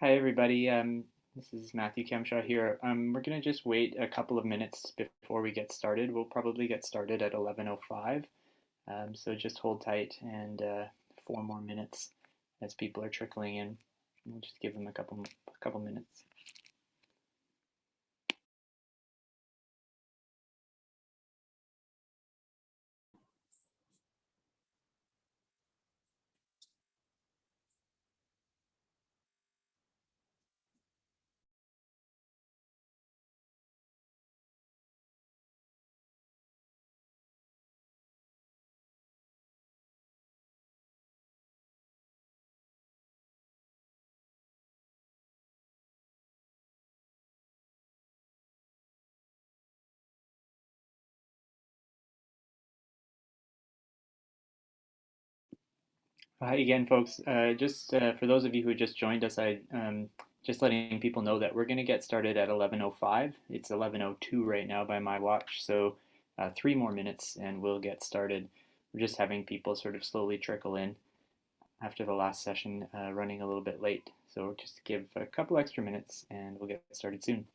Hi, everybody. This is Matthew Kemshaw here. We're going to just wait a couple of minutes before we get started. We'll probably get started at 11:05. So just hold tight and 4 more minutes as people are trickling in. We'll just give them a couple minutes. Hi again, folks. Just for those of you who just joined us, I just letting people know that we're going to get started at 11:05. It's 11:02 right now by my watch, so 3 more minutes and we'll get started. We're just having people sort of slowly trickle in after the last session running a little bit late. So just give a couple extra minutes and we'll get started soon.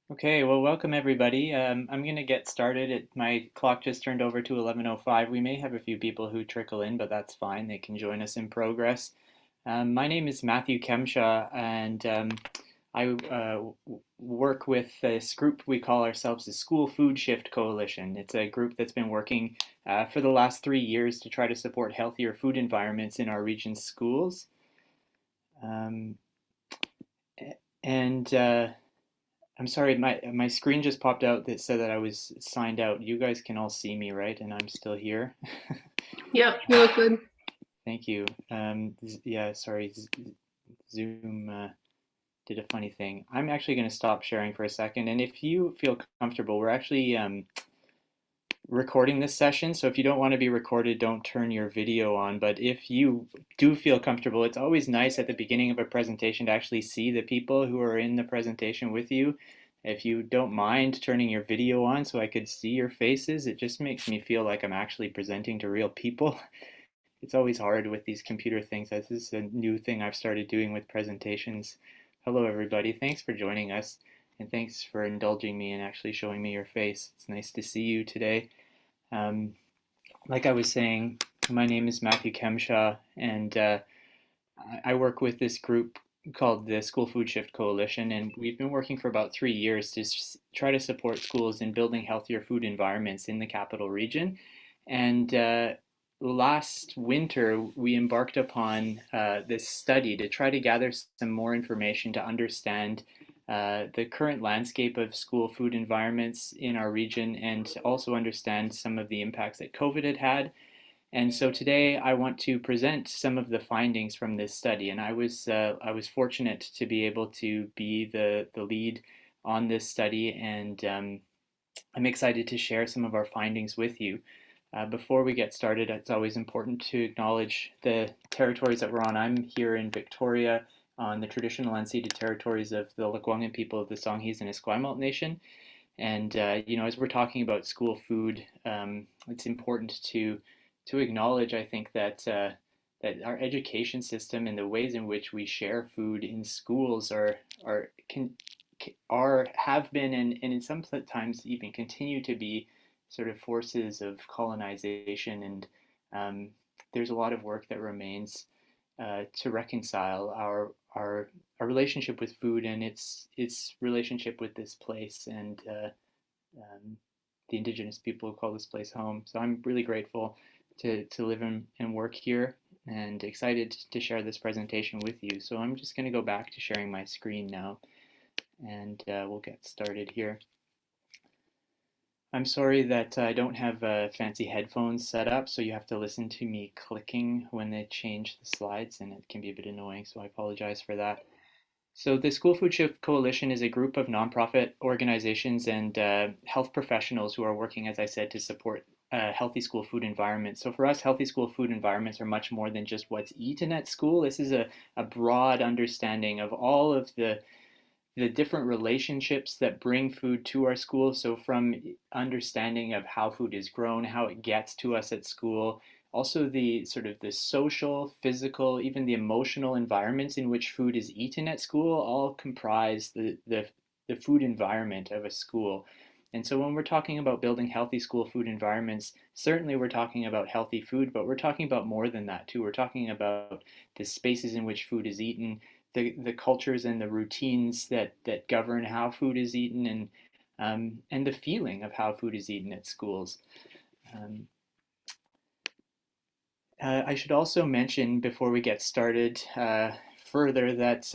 Okay, well, welcome everybody. I'm going to get started. My clock just turned over to 11:05. We may have a few people who trickle in, but that's fine. They can join us in progress. My name is Matthew Kemshaw, and I work with this group we call ourselves the School Food Shift Coalition. It's a group that's been working for the last 3 years to try to support healthier food environments in our region's schools. Um, and I'm sorry, my screen just popped out that said that I was signed out. You guys can all see me, right? And I'm still here. Yep, you look good. Thank you. Yeah, sorry, Zoom did a funny thing. I'm actually going to stop sharing for a second, and if you feel comfortable, we're actually recording this session, so if you don't want to be recorded, don't turn your video on. But if you do feel comfortable, it's always nice at the beginning of a presentation to actually see the people who are in the presentation with you. If you don't mind turning your video on so I could see your faces, it just makes me feel like I'm actually presenting to real people. It's always hard with these computer things. This is a new thing I've started doing with presentations. Hello, everybody. Thanks for joining us, and thanks for indulging me and actually showing me your face. It's nice to see you today. Um, like I was saying, my name is Matthew Kemshaw, and I work with this group called the School Food Shift Coalition, and we've been working for about 3 years to try to support schools in building healthier food environments in the capital region. And last winter, we embarked upon this study to try to gather some more information to understand the current landscape of school food environments in our region and also understand some of the impacts that COVID had had. And so today I want to present some of the findings from this study. And I was fortunate to be able to be the lead on this study, and I'm excited to share some of our findings with you. Before we get started, it's always important to acknowledge the territories that we're on. I'm here in Victoria on the traditional unceded territories of the Lekwungen people of the Songhees and Esquimalt Nation. And as we're talking about school food, it's important to acknowledge, I think, that our education system and the ways in which we share food in schools are have been and in some times even continue to be sort of forces of colonization, and there's a lot of work that remains to reconcile our relationship with food and its relationship with this place and um, the indigenous people who call this place home. So I'm really grateful to live and work here and excited to share this presentation with you. So I'm just going to go back to sharing my screen now, and we'll get started here. I'm sorry that I don't have fancy headphones set up, so you have to listen to me clicking when they change the slides, and it can be a bit annoying, so I apologize for that. So the School Food Shift Coalition is a group of nonprofit organizations and health professionals who are working, as I said, to support healthy school food environments. So for us, healthy school food environments are much more than just what's eaten at school. This is a broad understanding of all of the different relationships that bring food to our school. So from understanding of how food is grown, how it gets to us at school, also the sort of the social, physical, even the emotional environments in which food is eaten at school all comprise the food environment of a school. And so when we're talking about building healthy school food environments, certainly we're talking about healthy food, but we're talking about more than that too. We're talking about the spaces in which food is eaten, the cultures and the routines that govern how food is eaten, and the feeling of how food is eaten at schools. Um, I should also mention before we get started further that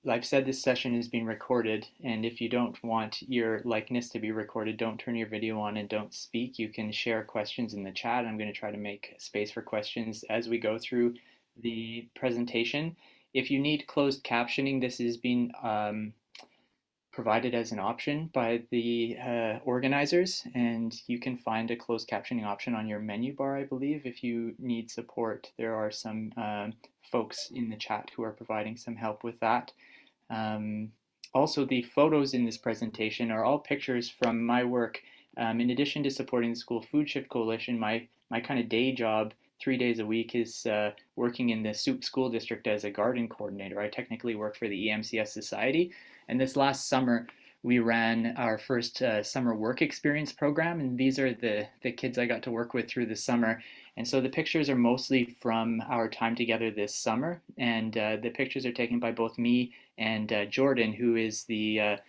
I've said this session is being recorded, and if you don't want your likeness to be recorded, don't turn your video on and don't speak. You can share questions in the chat. I'm going to try to make space for questions as we go through the presentation. If you need closed captioning, this is being provided as an option by the organizers, and you can find a closed captioning option on your menu bar, I believe, if you need support. There are some folks in the chat who are providing some help with that. Also, the photos in this presentation are all pictures from my work. In addition to supporting the School Food Shift Coalition, my kind of day job 3 days a week is working in the Souk School District as a garden coordinator. I technically work for the EMCS Society, and this last summer we ran our first summer work experience program, and these are the kids I got to work with through the summer. And so the pictures are mostly from our time together this summer, and the pictures are taken by both me and Jordan, who is the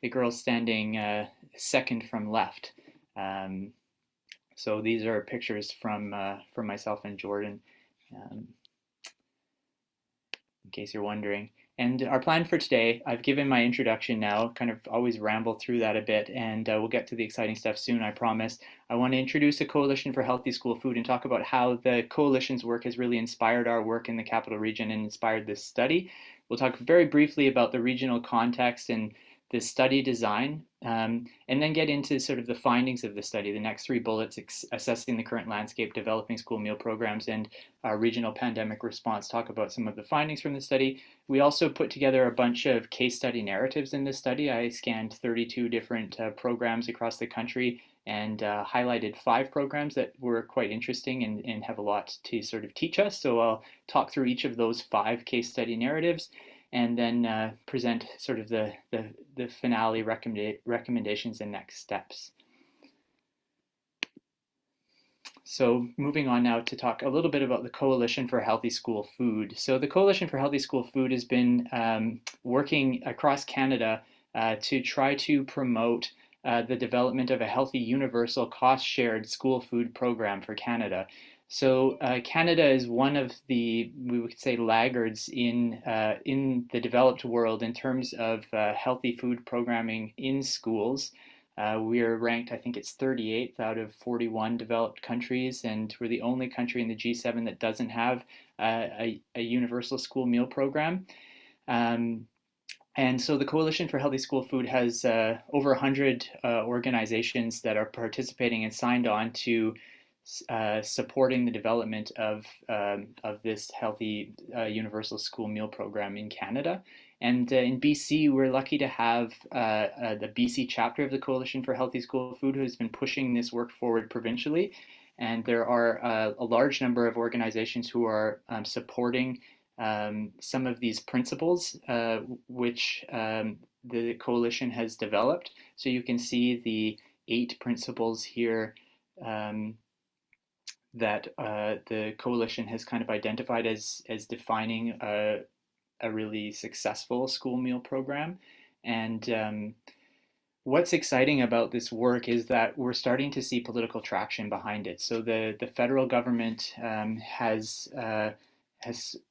girl standing second from left. So these are pictures from myself and Jordan, um, in case you're wondering. And our plan for today, I've given my introduction now, kind of always ramble through that a bit, and we'll get to the exciting stuff soon, I promise. I want to introduce the Coalition for Healthy School Food and talk about how the Coalition's work has really inspired our work in the capital region and inspired this study. We'll talk very briefly about the regional context and the study design, and then get into sort of the findings of the study, the next three bullets: assessing the current landscape, developing school meal programs, and our regional pandemic response. Talk about some of the findings from the study. We also put together a bunch of case study narratives in this study. I scanned 32 different programs across the country and highlighted 5 programs that were quite interesting and have a lot to sort of teach us. So I'll talk through each of those 5 case study narratives, and then present sort of the finale recommendations and next steps. So, moving on now to talk a little bit about the Coalition for Healthy School Food. So, the Coalition for Healthy School Food has been working across Canada to try to promote the development of a healthy, universal, cost shared school food program for Canada. So, Canada is one of the, we would say, laggards in the developed world in terms of healthy food programming in schools. We're ranked, I think it's 38th out of 41 developed countries, and we're the only country in the G7 that doesn't have a universal school meal program. Um, and so the Coalition for Healthy School Food has over 100 organizations that are participating and signed on to supporting the development of this healthy universal school meal program in Canada. And in BC, we're lucky to have the BC chapter of the Coalition for Healthy School Food who has been pushing this work forward provincially. And there are a large number of organizations who are supporting some of these principles, which the coalition has developed. So you can see the 8 principles here that the coalition has kind of identified as defining a really successful school meal program. And what's exciting about this work is that we're starting to see political traction behind it. So the federal government has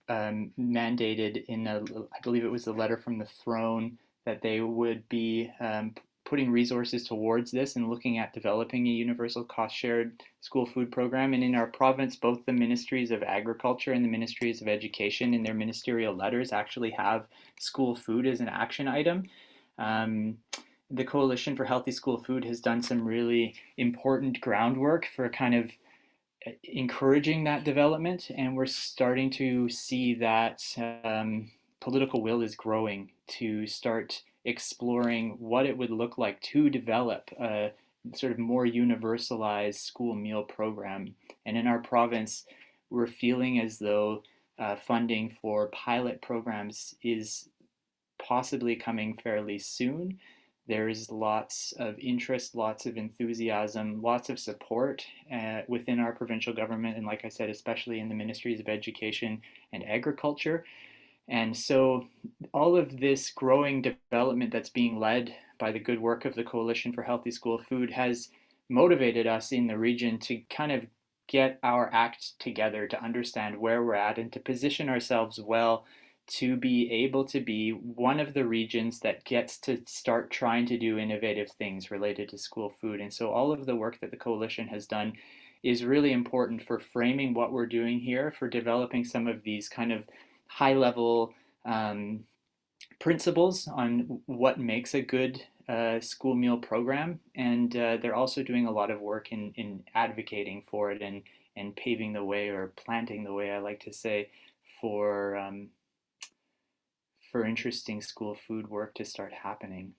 mandated in I believe it was the letter from the throne that they would be putting resources towards this and looking at developing a universal cost shared school food program. And in our province, both the ministries of agriculture and the ministries of education in their ministerial letters actually have school food as an action item. The Coalition for Healthy School Food has done some really important groundwork for kind of encouraging that development, and we're starting to see that political will is growing to start exploring what it would look like to develop a sort of more universalized school meal program. And in our province, we're feeling as though funding for pilot programs is possibly coming fairly soon. There's lots of interest, lots of enthusiasm, lots of support within our provincial government, and like I said, especially in the ministries of education and agriculture. And so, all of this growing development that's being led by the good work of the Coalition for Healthy School Food has motivated us in the region to kind of get our act together to understand where we're at and to position ourselves well to be able to be one of the regions that gets to start trying to do innovative things related to school food. And so all of the work that the coalition has done is really important for framing what we're doing here, for developing some of these kind of high level principles on what makes a good school meal program. And they're also doing a lot of work in advocating for it and paving the way, or planting the way, I like to say, for interesting school food work to start happening.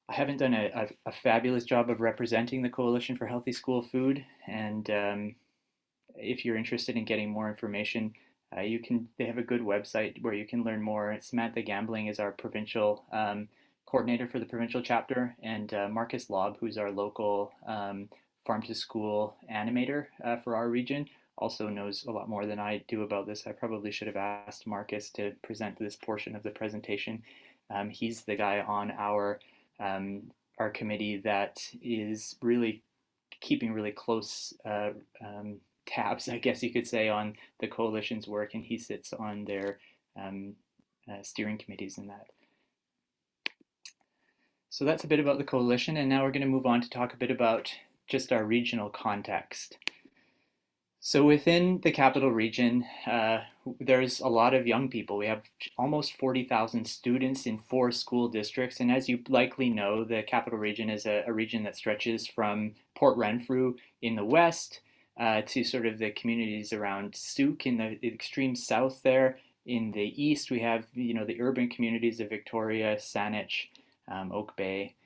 I haven't done a fabulous job of representing the Coalition for Healthy School Food, and if you're interested in getting more information, they have a good website where you can learn more. Samantha Gambling is our provincial coordinator for the provincial chapter, and Marcus Lobb, who's our local farm to school animator for our region, also knows a lot more than I do about this. I probably should have asked Marcus to present this portion of the presentation. He's the guy on our committee that is really keeping really close tabs, I guess you could say, on the coalition's work, and he sits on their steering committees in that. So that's a bit about the coalition, and now we're going to move on to talk a bit about just our regional context. So within the capital region, there's a lot of young people. We have almost 40,000 students in 4 school districts. And as you likely know, the capital region is a region that stretches from Port Renfrew in the west to sort of the communities around Sooke in the extreme south there. In the east, we have, the urban communities of Victoria, Saanich, Oak Bay.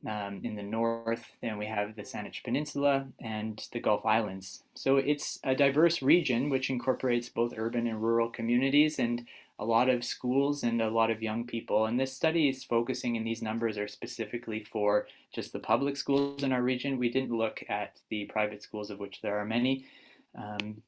In the north, then we have the Saanich Peninsula and the Gulf Islands. So it's a diverse region which incorporates both urban and rural communities, and a lot of schools and a lot of young people. And this study is focusing, and these numbers are specifically for just the public schools in our region. We didn't look at the private schools, of which there are many. Um,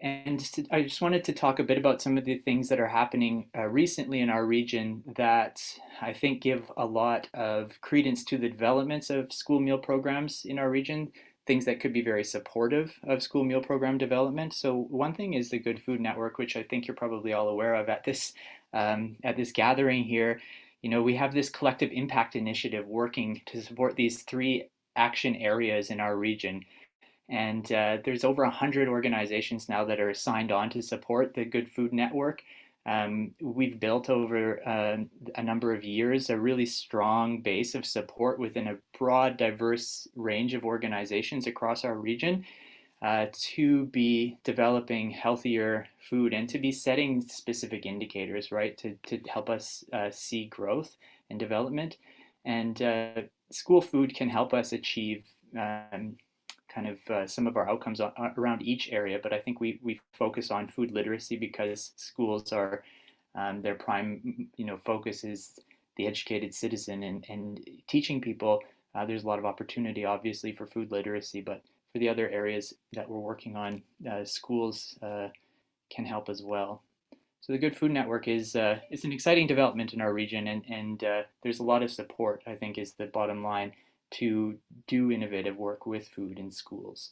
I just wanted to talk a bit about some of the things that are happening recently in our region that I think give a lot of credence to the developments of school meal programs in our region, things that could be very supportive of school meal program development. So one thing is the Good Food Network, which I think you're probably all aware of at this gathering here. You know, we have this collective impact initiative working to support these three action areas in our region. And there's over 100 organizations now that are signed on to support the Good Food Network. We've built over a number of years a really strong base of support within a broad, diverse range of organizations across our region to be developing healthier food and to be setting specific indicators, right, to help us see growth and development. And school food can help us achieve some of our outcomes around each area, but I think we focus on food literacy because schools are their prime focus is the educated citizen and teaching people. There's a lot of opportunity, obviously, for food literacy, but for the other areas that we're working on, schools can help as well. So the Good Food Network is an exciting development in our region, and there's a lot of support, I think, is the bottom line, to do innovative work with food in schools.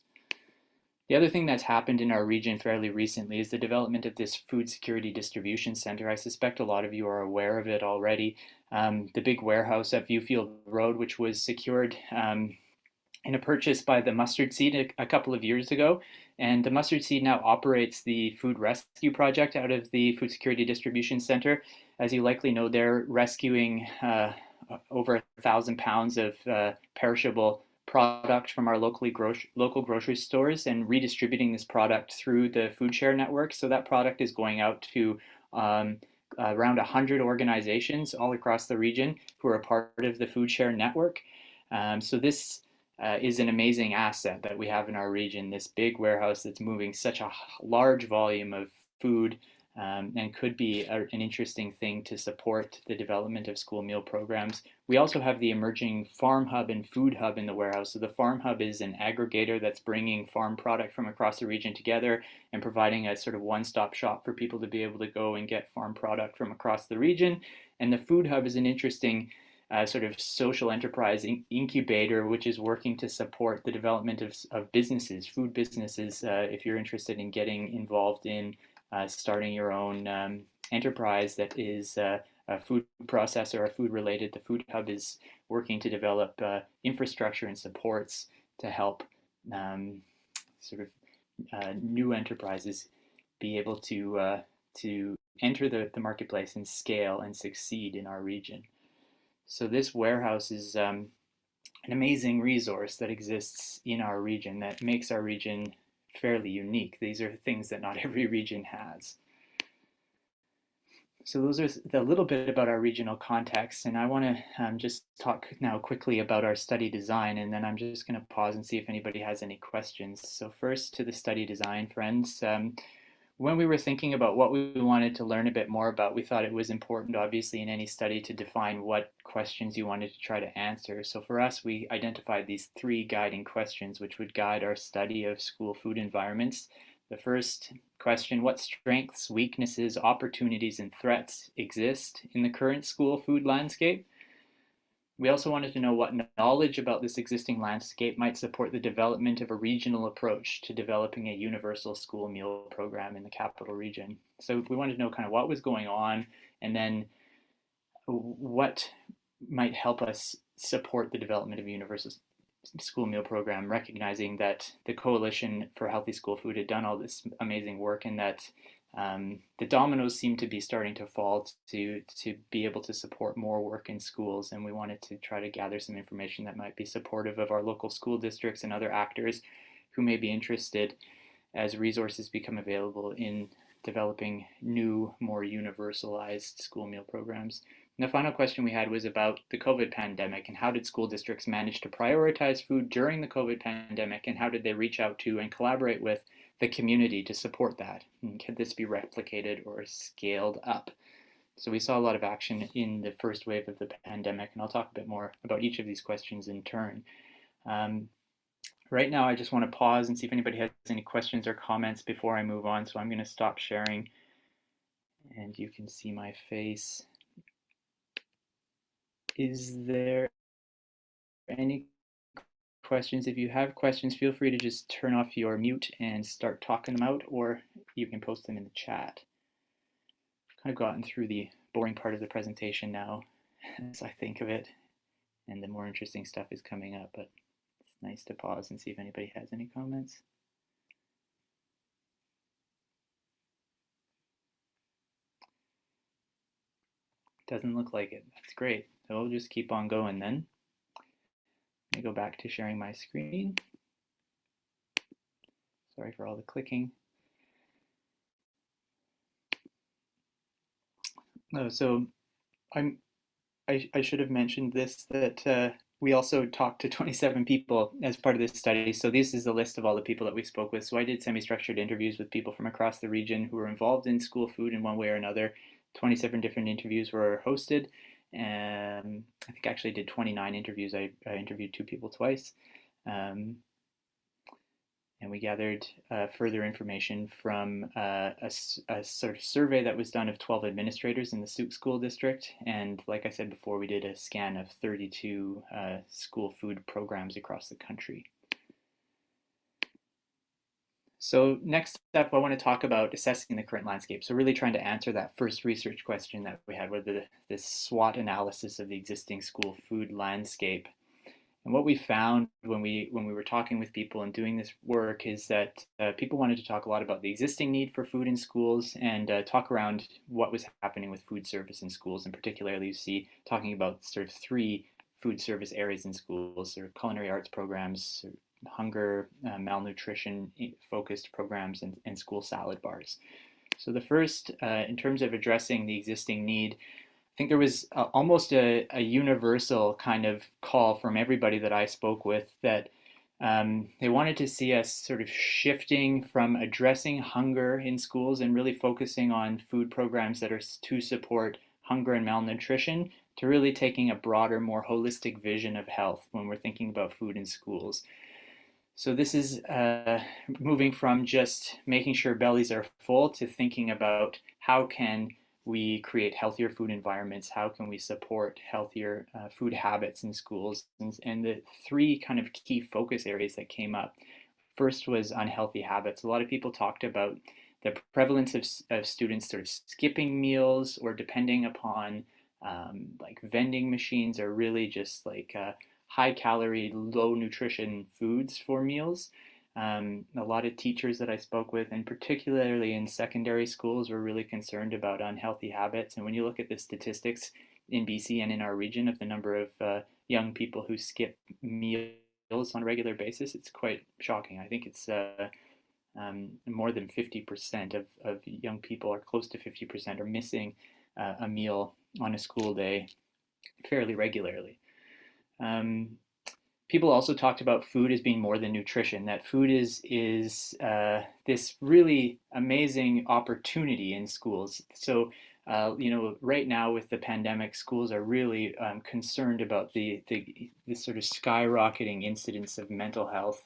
The other thing that's happened in our region fairly recently is the development of this food security distribution center. I suspect a lot of you are aware of it already. The big warehouse at Viewfield Road, which was secured in a purchase by the Mustard Seed a couple of years ago. And the Mustard Seed now operates the food rescue project out of the Food Security Distribution Center. As you likely know, they're rescuing over 1,000 pounds of perishable product from our local grocery stores and redistributing this product through the food share network. So that product is going out to around 100 organizations all across the region who are a part of the food share network. So this is an amazing asset that we have in our region, this big warehouse that's moving such a large volume of food, and could be an interesting thing to support the development of school meal programs. We also have the emerging Farm Hub and Food Hub in the warehouse. So the Farm Hub is an aggregator that's bringing farm product from across the region together and providing a sort of one-stop shop for people to be able to go and get farm product from across the region. And the Food Hub is an interesting sort of social enterprise incubator, which is working to support the development of businesses, food businesses. If you're interested in getting involved in starting your own enterprise that is a food processor or food related, the Food Hub is working to develop infrastructure and supports to help new enterprises be able to enter the marketplace and scale and succeed in our region. So this warehouse is an amazing resource that exists in our region that makes our region fairly unique. These are things that not every region has. So those are a little bit about our regional context, and I want to just talk now quickly about our study design, and then I'm just going to pause and see if anybody has any questions. So first, to the study design, friends. When we were thinking about what we wanted to learn a bit more about, we thought it was important, obviously, in any study to define what questions you wanted to try to answer. So for us, we identified these three guiding questions which would guide our study of school food environments. The first question: what strengths, weaknesses, opportunities, and threats exist in the current school food landscape? We also wanted to know what knowledge about this existing landscape might support the development of a regional approach to developing a universal school meal program in the capital region. So we wanted to know kind of what was going on, and then what might help us support the development of a universal school meal program, recognizing that the Coalition for Healthy School Food had done all this amazing work, and that the dominoes seem to be starting to fall to be able to support more work in schools. And we wanted to try to gather some information that might be supportive of our local school districts and other actors who may be interested as resources become available in developing new, more universalized school meal programs. the final question we had was about the COVID pandemic and how did school districts manage to prioritize food during the COVID pandemic, and how did they reach out to and collaborate with the community to support that? And could this be replicated or scaled up? So we saw a lot of action in the first wave of the pandemic, and I'll talk a bit more about each of these questions in turn. Right now, I just want to pause and see if anybody has any questions or comments before I move on. So I'm going to stop sharing, and you can see my face. Is there any questions? If you have questions, feel free to just turn off your mute and start talking them out, or you can post them in the chat. I've kind of gotten through the boring part of the presentation now, as I think of it, and the more interesting stuff is coming up, but it's nice to pause and see if anybody has any comments. Doesn't look like it. That's great. So we'll just keep on going then. Let me go back to sharing my screen. Sorry for all the clicking. Oh, so I should have mentioned this, that we also talked to 27 people as part of this study. So this is a list of all the people that we spoke with. So I did semi-structured interviews with people from across the region who were involved in school food in one way or another. 27 different interviews were hosted. And I think I actually did 29 interviews. I interviewed 2 people twice. And we gathered further information from a sort of survey that was done of 12 administrators in the school district. And like I said before, we did a scan of 32 school food programs across the country. So next up, I want to talk about assessing the current landscape. So really trying to answer that first research question that we had, whether this SWOT analysis of the existing school food landscape. And what we found when we were talking with people and doing this work is that people wanted to talk a lot about the existing need for food in schools, and talk around what was happening with food service in schools. And particularly, you see talking about sort of 3 food service areas in schools: sort of culinary arts programs, sort of hunger, malnutrition focused programs, and school salad bars. So the first, in terms of addressing the existing need, I think there was almost a universal kind of call from everybody that I spoke with, that they wanted to see us sort of shifting from addressing hunger in schools and really focusing on food programs that are to support hunger and malnutrition, to really taking a broader, more holistic vision of health when we're thinking about food in schools. So this is moving from just making sure bellies are full to thinking about how can we create healthier food environments, how can we support healthier food habits in schools, and the 3 kind of key focus areas that came up. First was unhealthy habits. A lot of people talked about the prevalence of students sort of skipping meals, or depending upon like vending machines, or really just like high calorie, low nutrition foods for meals. A lot of teachers that I spoke with, and particularly in secondary schools, were really concerned about unhealthy habits. And when you look at the statistics in BC and in our region of the number of young people who skip meals on a regular basis, it's quite shocking. I think it's more than 50% of young people, or close to 50%, are missing a meal on a school day fairly regularly. People also talked about food as being more than nutrition, that food is this really amazing opportunity in schools. So, right now with the pandemic, schools are really concerned about the sort of skyrocketing incidence of mental health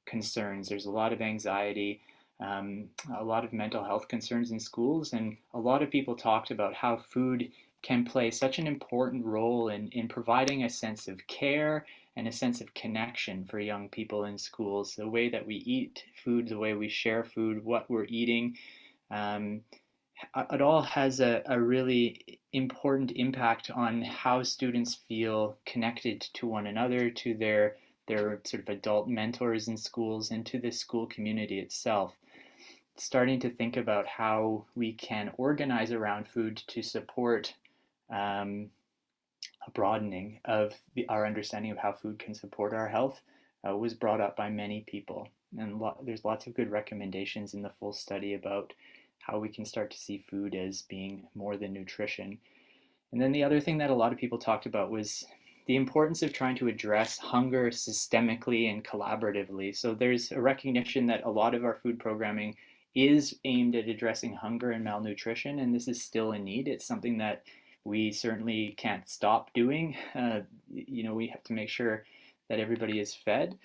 concerns. There's a lot of anxiety, a lot of mental health concerns in schools, and a lot of people talked about how food can play such an important role in providing a sense of care and a sense of connection for young people in schools. The way that we eat food, the way we share food, what we're eating, it all has a really important impact on how students feel connected to one another, to their sort of adult mentors in schools, and to the school community itself. Starting to think about how we can organize around food to support a broadening of our understanding of how food can support our health was brought up by many people. And there's lots of good recommendations in the full study about how we can start to see food as being more than nutrition. And then the other thing that a lot of people talked about was the importance of trying to address hunger systemically and collaboratively. So there's a recognition that a lot of our food programming is aimed at addressing hunger and malnutrition, and this is still a need. It's something that we certainly can't stop doing. We have to make sure that everybody is fed.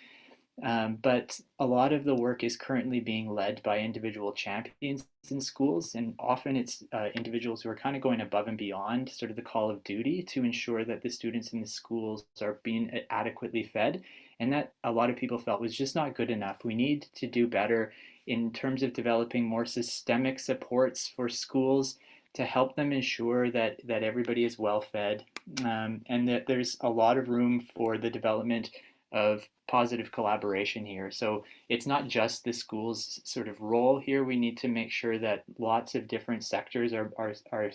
But a lot of the work is currently being led by individual champions in schools, and often it's individuals who are kind of going above and beyond sort of the call of duty to ensure that the students in the schools are being adequately fed. And that a lot of people felt was just not good enough. We need to do better in terms of developing more systemic supports for schools to help them ensure that everybody is well fed, and that there's a lot of room for the development of positive collaboration here. So it's not just the school's sort of role here. We need to make sure that lots of different sectors are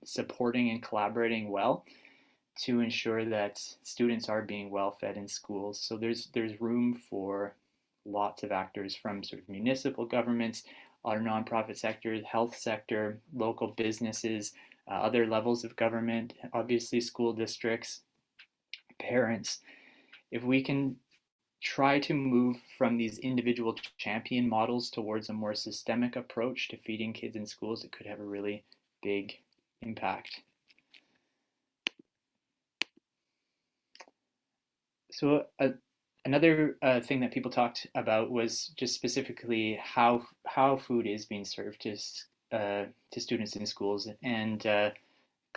supporting and collaborating well to ensure that students are being well fed in schools. So there's room for lots of actors, from sort of municipal governments, our nonprofit sector, health sector, local businesses, other levels of government, obviously school districts, parents. If we can try to move from these individual champion models towards a more systemic approach to feeding kids in schools, it could have a really big impact. So another thing that people talked about was just specifically how food is being served to students in schools, and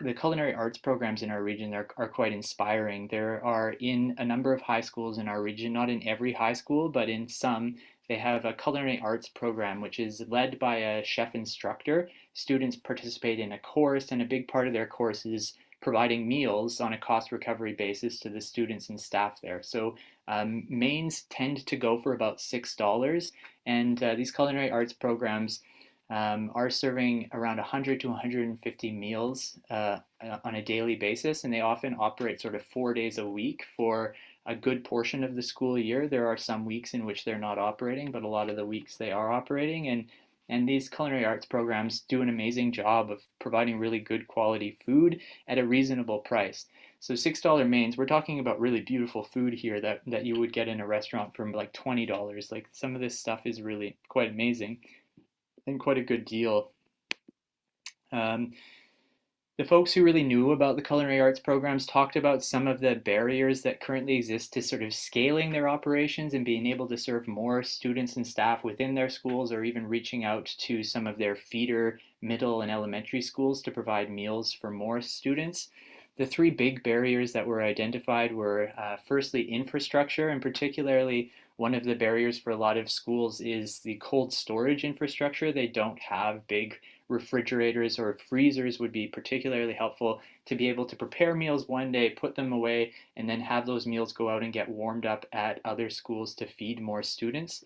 the culinary arts programs in our region are quite inspiring. There are in a number of high schools in our region, not in every high school, but in some, they have a culinary arts program, which is led by a chef instructor. Students participate in a course, and a big part of their course is providing meals on a cost recovery basis to the students and staff there. So mains tend to go for about $6, and these culinary arts programs are serving around 100 to 150 meals on a daily basis, and they often operate sort of 4 days a week for a good portion of the school year. There are some weeks in which they're not operating, but a lot of the weeks they are operating, and these culinary arts programs do an amazing job of providing really good quality food at a reasonable price. So $6 mains, we're talking about really beautiful food here that you would get in a restaurant for like $20. Like, some of this stuff is really quite amazing and quite a good deal. Um, the folks who really knew about the culinary arts programs talked about some of the barriers that currently exist to sort of scaling their operations and being able to serve more students and staff within their schools, or even reaching out to some of their feeder middle and elementary schools to provide meals for more students. The three big barriers that were identified were firstly, infrastructure, and particularly one of the barriers for a lot of schools is the cold storage infrastructure. They don't have big refrigerators, or freezers would be particularly helpful to be able to prepare meals one day, put them away, and then have those meals go out and get warmed up at other schools to feed more students.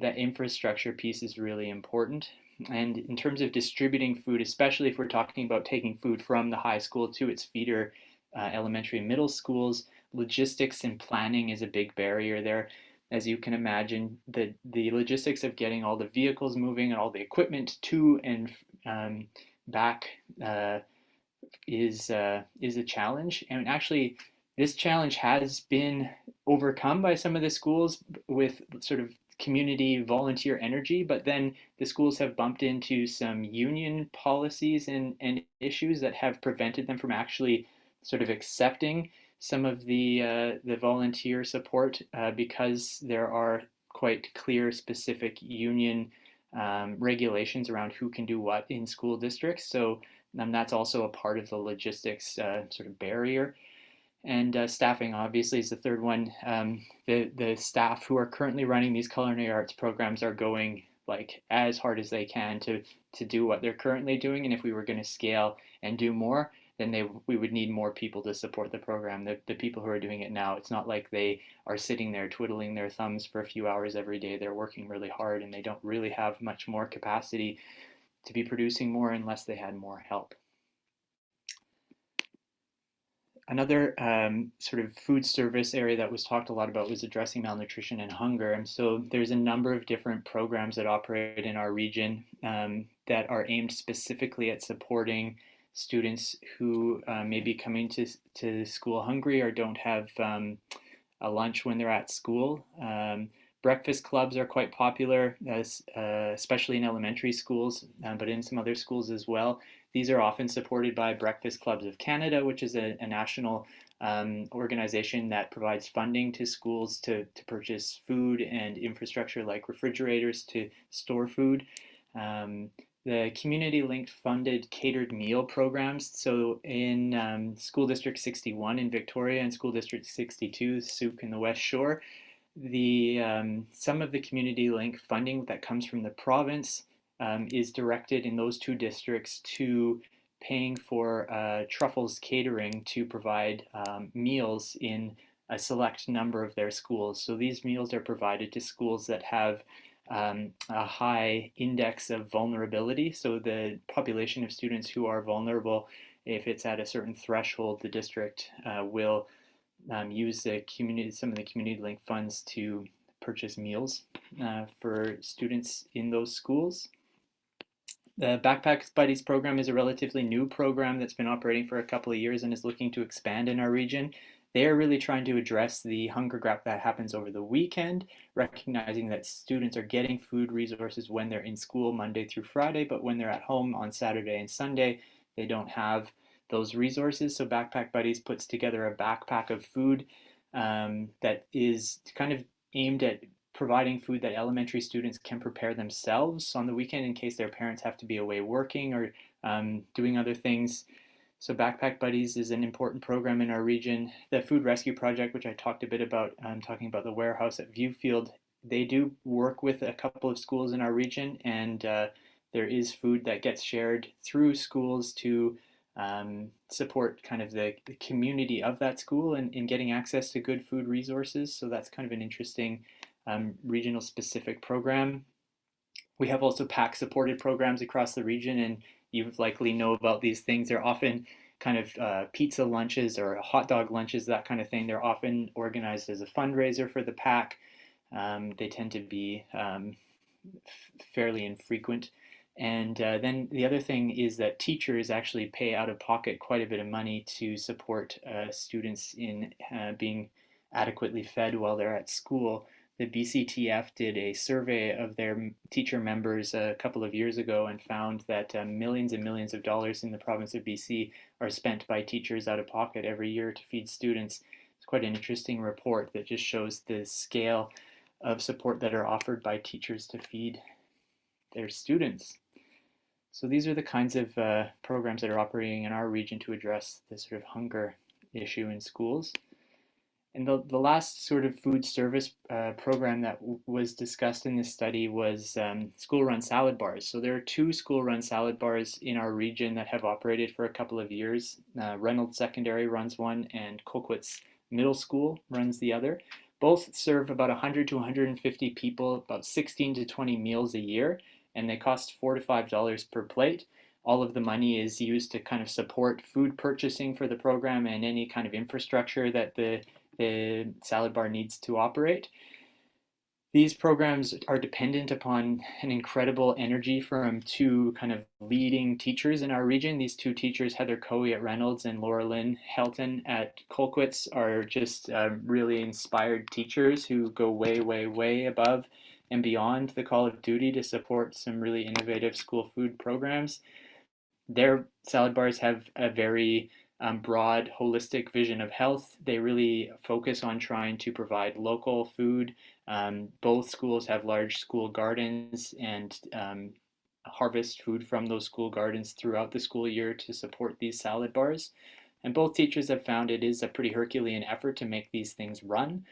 That infrastructure piece is really important. And in terms of distributing food, especially if we're talking about taking food from the high school to its feeder elementary and middle schools, logistics and planning is a big barrier there. As you can imagine, the logistics of getting all the vehicles moving and all the equipment to and back is a challenge. And actually, this challenge has been overcome by some of the schools with sort of community volunteer energy, but then the schools have bumped into some union policies and issues that have prevented them from actually sort of accepting some of the volunteer support because there are quite clear specific union regulations around who can do what in school districts. So that's also a part of the logistics sort of barrier. And staffing, obviously, is the third one. The staff who are currently running these culinary arts programs are going like as hard as they can to do what they're currently doing. And if we were going to scale and do more, then we would need more people to support the program. The people who are doing it now, it's not like they are sitting there twiddling their thumbs for a few hours every day. They're working really hard, and they don't really have much more capacity to be producing more unless they had more help. Another sort of food service area that was talked a lot about was addressing malnutrition and hunger. And so there's a number of different programs that operate in our region that are aimed specifically at supporting students who may be coming to school hungry or don't have a lunch when they're at school. Breakfast clubs are quite popular, especially in elementary schools, but in some other schools as well. These are often supported by Breakfast Clubs of Canada, which is a national organization that provides funding to schools to purchase food and infrastructure like refrigerators to store food. The community linked funded catered meal programs. So in School District 61 in Victoria and School District 62, Souk in the West Shore, the some of the community link funding that comes from the province is directed in those two districts to paying for Truffles Catering to provide meals in a select number of their schools. So these meals are provided to schools that have a high index of vulnerability. So the population of students who are vulnerable, if it's at a certain threshold, the district will use some of the community link funds to purchase meals for students in those schools. The Backpack Buddies program is a relatively new program that's been operating for a couple of years and is looking to expand in our region. They are really trying to address the hunger gap that happens over the weekend, recognizing that students are getting food resources when they're in school Monday through Friday, but when they're at home on Saturday and Sunday, they don't have those resources. So Backpack Buddies puts together a backpack of food that is kind of aimed at providing food that elementary students can prepare themselves on the weekend in case their parents have to be away working or doing other things. So Backpack Buddies is an important program in our region. The Food Rescue Project, which I talked a bit about, talking about the warehouse at Viewfield, they do work with a couple of schools in our region, and there is food that gets shared through schools to support kind of the community of that school and in getting access to good food resources. So that's kind of an interesting regional specific program. We have also PAC supported programs across the region, and you likely know about these things. They're often kind of pizza lunches or hot dog lunches, that kind of thing. They're often organized as a fundraiser for the PAC. They tend to be fairly infrequent. And then the other thing is that teachers actually pay out of pocket quite a bit of money to support students in being adequately fed while they're at school. The BCTF did a survey of their teacher members a couple of years ago and found that millions and millions of dollars in the province of BC are spent by teachers out of pocket every year to feed students. It's quite an interesting report that just shows the scale of support that are offered by teachers to feed their students. So these are the kinds of programs that are operating in our region to address this sort of hunger issue in schools. And the last sort of food service program that was discussed in this study was school-run salad bars. So there are two school-run salad bars in our region that have operated for a couple of years. Reynolds Secondary runs one, and Colquitt's Middle School runs the other. Both serve about 100 to 150 people, about 16 to 20 meals a year, and they cost $4 to $5 per plate. All of the money is used to kind of support food purchasing for the program and any kind of infrastructure that the salad bar needs to operate. These programs are dependent upon an incredible energy from two kind of leading teachers in our region. These two teachers, Heather Coey at Reynolds and Laura Lynn Helton at Colquitt's, are just really inspired teachers who go way, way, way above and beyond the call of duty to support some really innovative school food programs. Their salad bars have a very broad, holistic vision of health. They really focus on trying to provide local food. Both schools have large school gardens and harvest food from those school gardens throughout the school year to support these salad bars. And both teachers have found it is a pretty Herculean effort to make these things run.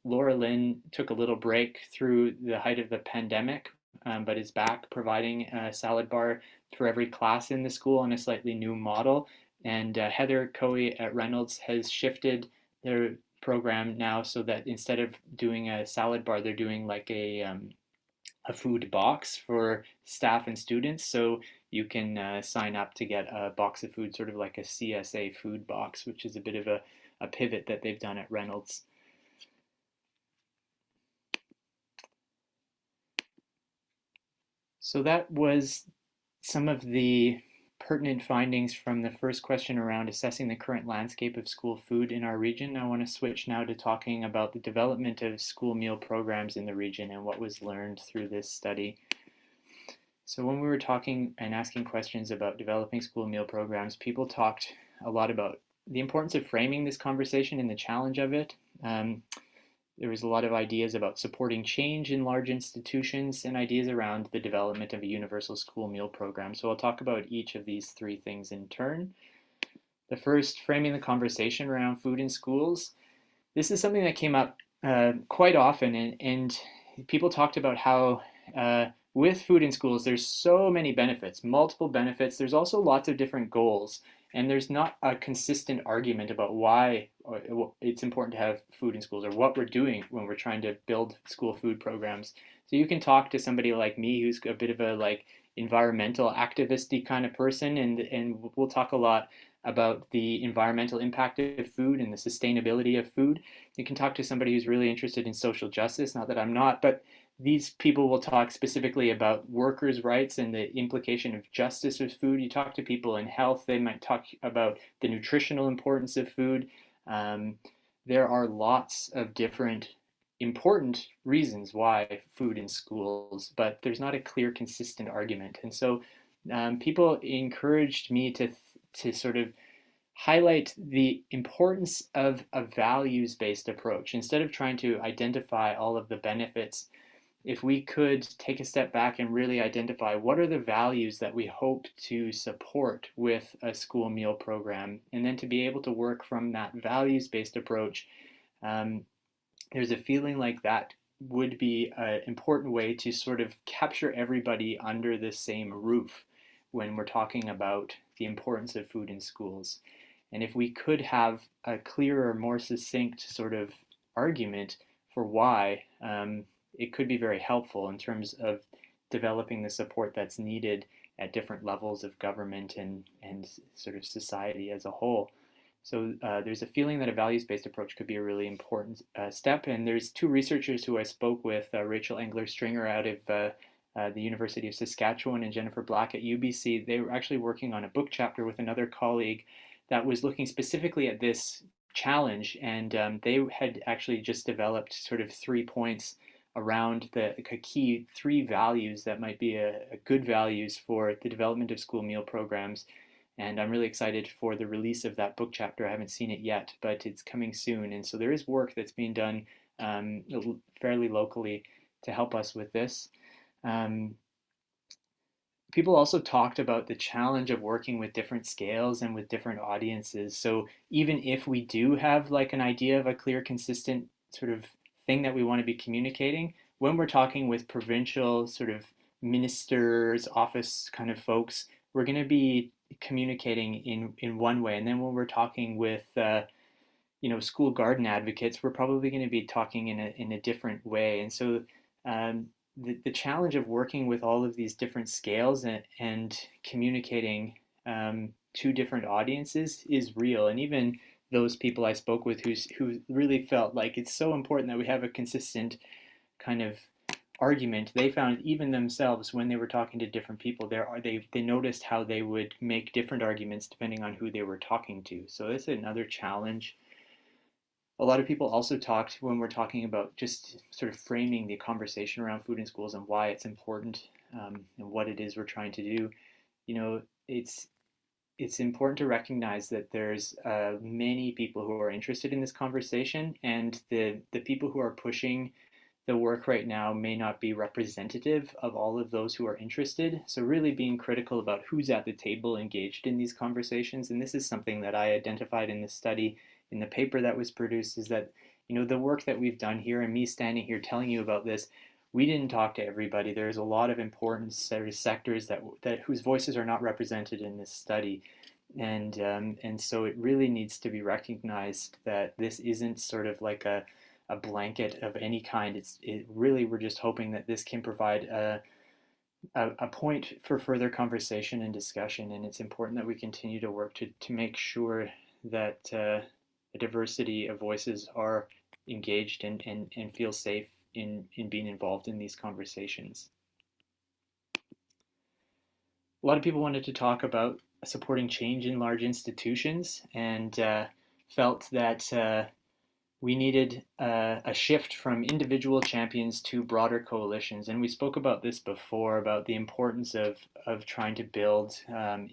Laura Lynn took a little break through the height of the pandemic, but is back providing a salad bar for every class in the school on a slightly new model. And Heather Coey at Reynolds has shifted their program now so that instead of doing a salad bar, they're doing like a food box for staff and students. So you can sign up to get a box of food, sort of like a CSA food box, which is a bit of a pivot that they've done at Reynolds. So that was some of the pertinent findings from the first question around assessing the current landscape of school food in our region. I want to switch now to talking about the development of school meal programs in the region and what was learned through this study. So when we were talking and asking questions about developing school meal programs, people talked a lot about the importance of framing this conversation and the challenge of it. There was a lot of ideas about supporting change in large institutions and ideas around the development of a universal school meal program. So I'll talk about each of these three things in turn. The first, framing the conversation around food in schools. This is something that came up quite often, and people talked about how with food in schools, there's so many benefits, multiple benefits. There's also lots of different goals. And there's not a consistent argument about why it's important to have food in schools or what we're doing when we're trying to build school food programs. So you can talk to somebody like me who's a bit of a environmental activisty kind of person, and we'll talk a lot about the environmental impact of food and the sustainability of food. You can talk to somebody who's really interested in social justice, not that I'm not, but these people will talk specifically about workers' rights and the implication of justice with food. You talk to people in health, they might talk about the nutritional importance of food. There are lots of different important reasons why food in schools, but there's not a clear, consistent argument. And so people encouraged me to sort of highlight the importance of a values-based approach. Instead of trying to identify all of the benefits, if we could take a step back and really identify what are the values that we hope to support with a school meal program, and then to be able to work from that values-based approach, there's a feeling like that would be an important way to sort of capture everybody under the same roof when we're talking about the importance of food in schools. And if we could have a clearer, more succinct sort of argument for why, it could be very helpful in terms of developing the support that's needed at different levels of government and sort of society as a whole. So there's a feeling that a values-based approach could be a really important step. And there's two researchers who I spoke with, Rachel Engler-Stringer out of the University of Saskatchewan and Jennifer Black at UBC. They were actually working on a book chapter with another colleague that was looking specifically at this challenge. And they had actually just developed sort of 3 points around the key 3 values that might be a good values for the development of school meal programs. And I'm really excited for the release of that book chapter. I haven't seen it yet, but it's coming soon. And so there is work that's being done fairly locally to help us with this. People also talked about the challenge of working with different scales and with different audiences. So even if we do have an idea of a clear, consistent sort of thing that we want to be communicating, when we're talking with provincial sort of ministers, office kind of folks, we're going to be communicating in one way. And then when we're talking with school garden advocates, we're probably going to be talking in a different way. And so the challenge of working with all of these different scales and communicating to different audiences is real. And even those people I spoke with who really felt like it's so important that we have a consistent kind of argument, they found even themselves when they were talking to different people, they noticed how they would make different arguments depending on who they were talking to. So that's another challenge. A lot of people also talked, when we're talking about just sort of framing the conversation around food in schools and why it's important, and what it is we're trying to do, it's important to recognize that there's many people who are interested in this conversation, and the people who are pushing the work right now may not be representative of all of those who are interested. So really being critical about who's at the table engaged in these conversations. And this is something that I identified in the study, in the paper that was produced, is that the work that we've done here, and me standing here telling you about this, we didn't talk to everybody. There's a lot of important sectors that whose voices are not represented in this study. And so it really needs to be recognized that this isn't sort of like a blanket of any kind. Really, we're just hoping that this can provide a point for further conversation and discussion. And it's important that we continue to work to make sure that a diversity of voices are engaged and feel safe in being involved in these conversations. A lot of people wanted to talk about supporting change in large institutions and felt that we needed a shift from individual champions to broader coalitions. And we spoke about this before about the importance of trying to build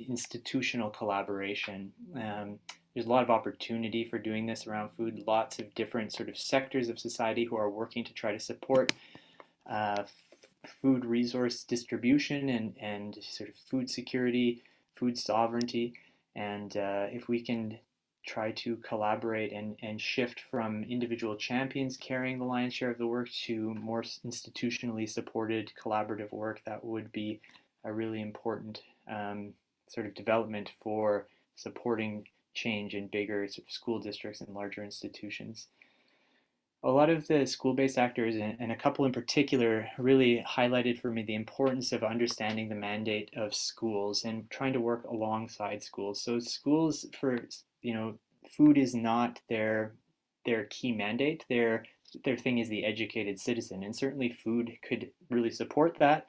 institutional collaboration. There's a lot of opportunity for doing this around food, lots of different sort of sectors of society who are working to try to support uh, food resource distribution and sort of food security, food sovereignty. And if we can try to collaborate and shift from individual champions carrying the lion's share of the work to more institutionally supported collaborative work, that would be a really important sort of development for supporting change in bigger sort of school districts and larger institutions. A lot of the school-based actors, and a couple in particular, really highlighted for me the importance of understanding the mandate of schools and trying to work alongside schools. So schools, for food is not their key mandate. Their thing is the educated citizen, and certainly food could really support that.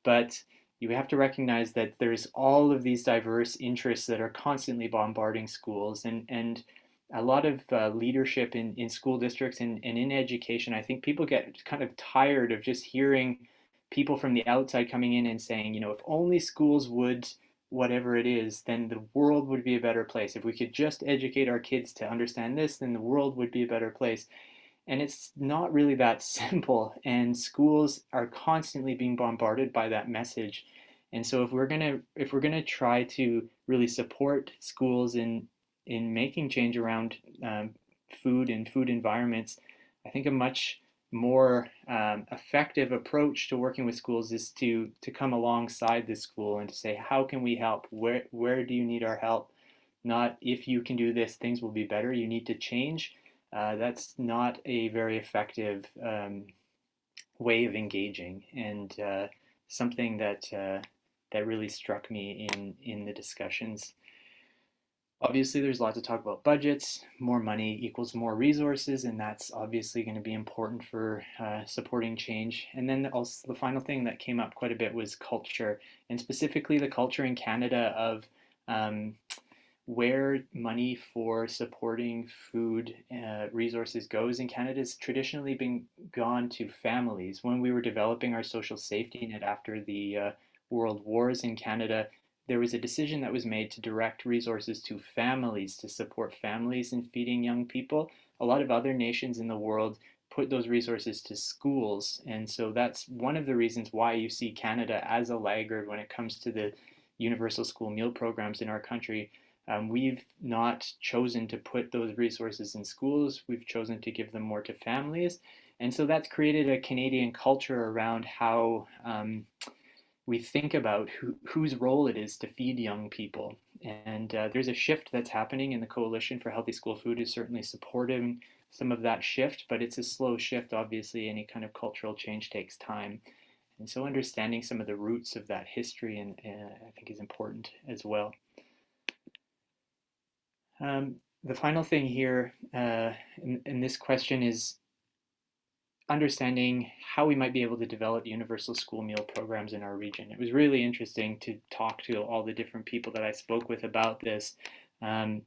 But you have to recognize that there's all of these diverse interests that are constantly bombarding schools, and a lot of leadership in school districts and in education. I think people get kind of tired of just hearing people from the outside coming in and saying, if only schools would whatever it is, then the world would be a better place. If we could just educate our kids to understand this, then the world would be a better place. And it's not really that simple. And schools are constantly being bombarded by that message. And so if we're gonna try to really support schools in making change around food and food environments, I think a much more effective approach to working with schools is to come alongside the school and to say, how can we help? Where do you need our help? Not if you can do this, things will be better. You need to change. That's not a very effective way of engaging, and something that really struck me in the discussions. Obviously, there's a lot to talk about budgets. More money equals more resources, and that's obviously going to be important for supporting change. And then also the final thing that came up quite a bit was culture, and specifically the culture in Canada of um, where money for supporting food resources goes in Canada has traditionally been gone to families. When we were developing our social safety net after the world wars in Canada, there was a decision that was made to direct resources to families to support families in feeding young people. A lot of other nations in the world put those resources to schools. And so that's one of the reasons why you see Canada as a laggard when it comes to the universal school meal programs in our country. We've not chosen to put those resources in schools. We've chosen to give them more to families. And so that's created a Canadian culture around how we think about whose role it is to feed young people. And there's a shift that's happening, and the Coalition for Healthy School Food is certainly supporting some of that shift, but it's a slow shift. Obviously, any kind of cultural change takes time. And so understanding some of the roots of that history and I think is important as well. The final thing here in this question is understanding how we might be able to develop universal school meal programs in our region. It was really interesting to talk to all the different people that I spoke with about this. A